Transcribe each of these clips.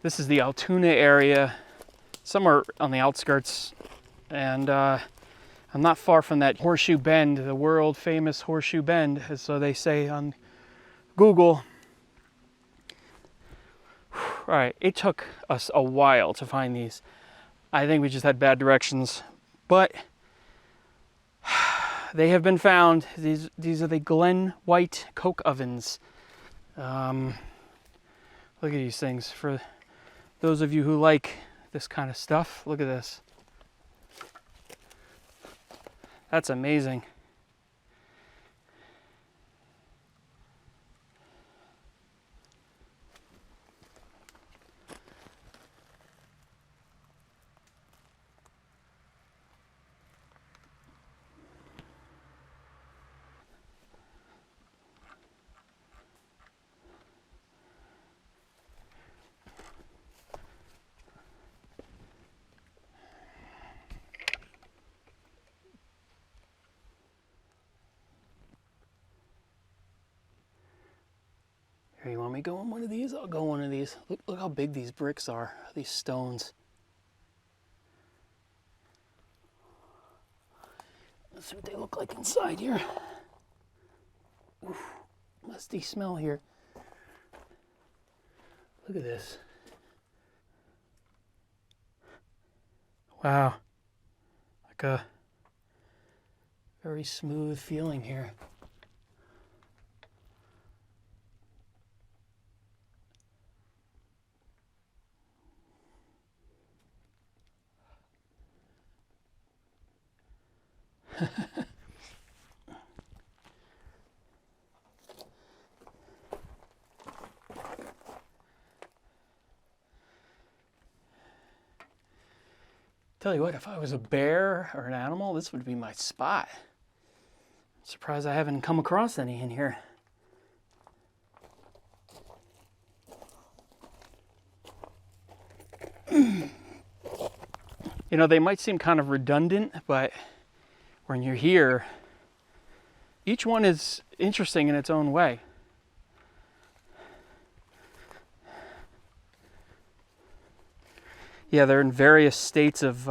This is the Altoona area, somewhere on the outskirts, and I'm not far from that Horseshoe Bend, the world famous Horseshoe Bend, as so they say on Google. All right, it took us a while to find these. I think we just had bad directions, but they have been found. These are the Glen White coke ovens. Look at these things. For those of you who like this kind of stuff, look at this. That's amazing. Here, you want me to go in one of these? I'll go in one of these. Look how big these bricks are, these stones. Let's see what they look like inside here. Oof, musty smell here. Look at this. Wow. Like a very smooth feeling here. Tell you what, if I was a bear or an animal, this would be my spot. I'm surprised I haven't come across any in here. You know, they might seem kind of redundant, but when you're here, each one is interesting in its own way. Yeah, they're in various states of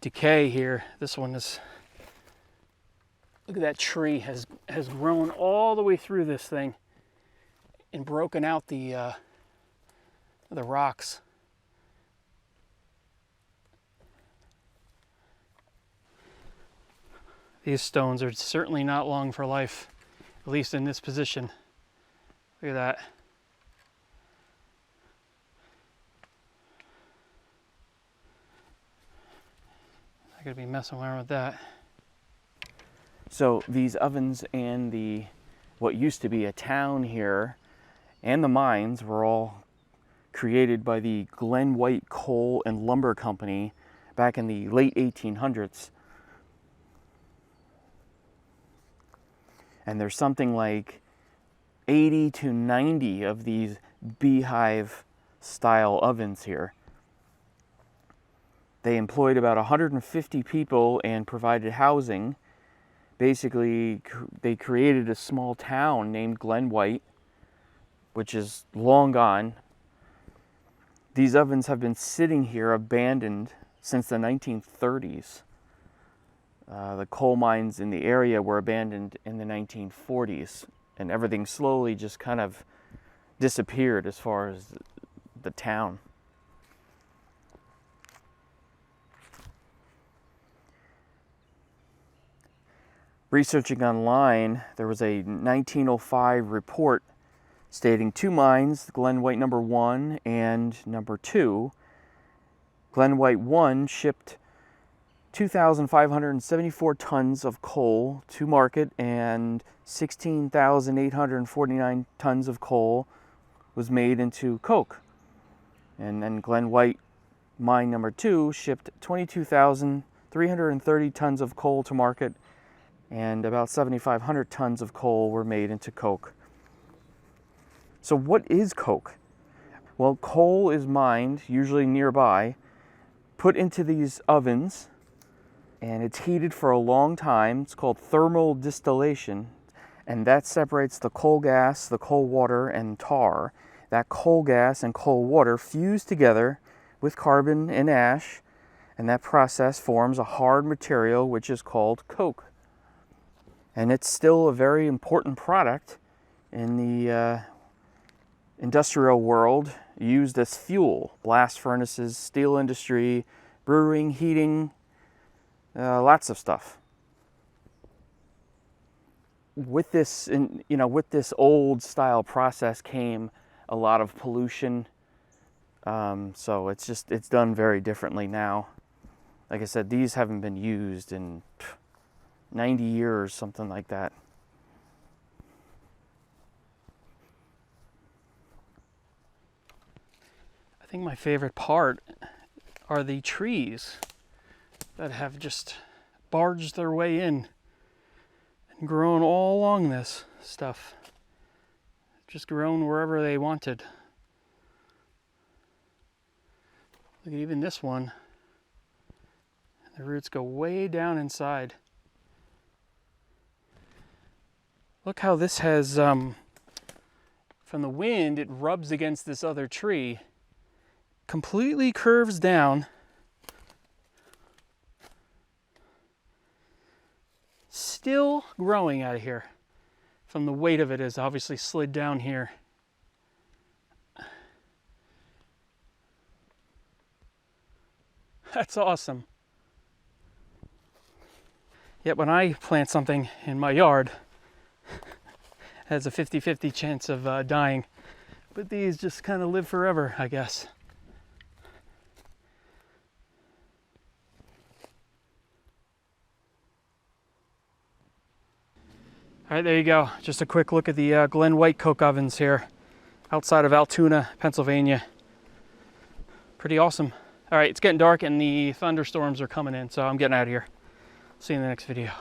decay here. This one is, look at that tree, has grown all the way through this thing and broken out the rocks. These stones are certainly not long for life, at least in this position. Look at that. I gotta be messing around with that. So these ovens and what used to be a town here and the mines were all created by the Glen White Coal and Lumber Company back in the late 1800s. And there's something like 80 to 90 of these beehive style ovens here. They employed about 150 people and provided housing. Basically, they created a small town named Glen White, which is long gone. These ovens have been sitting here abandoned since the 1930s. The coal mines in the area were abandoned in the 1940s, and everything slowly just kind of disappeared as far as the town. Researching online, there was a 1905 report stating two mines, Glen White number 1 and number 2. Glen White 1 shipped 2,574 tons of coal to market, and 16,849 tons of coal was made into coke. And then Glen White mine number 2 shipped 22,330 tons of coal to market, and about 7,500 tons of coal were made into coke. So what is coke? Well, coal is mined, usually nearby, put into these ovens, and it's heated for a long time. It's called thermal distillation, and that separates the coal gas, the coal water, and tar. that coal gas and coal water fuse together with carbon and ash, and that process forms a hard material which is called coke. And it's still a very important product in the industrial world, used as fuel. Blast furnaces, steel industry, brewing, heating, lots of stuff. With this, with this old style process came a lot of pollution. So it's done very differently now. Like I said, these haven't been used in 90 years, something like that. I think my favorite part are the trees that have just barged their way in and grown all along this stuff. Just grown wherever they wanted. Look at even this one. The roots go way down inside. Look how this has, from the wind, it rubs against this other tree, completely curves down, still growing out of here. From the weight of it has obviously slid down here. That's awesome. Yet when I plant something in my yard, it has a 50-50 chance of dying. But these just kind of live forever, I guess. All right, there you go. Just a quick look at the Glen White coke ovens here outside of Altoona, Pennsylvania. Pretty awesome. All right, it's getting dark and the thunderstorms are coming in, so I'm getting out of here. See you in the next video.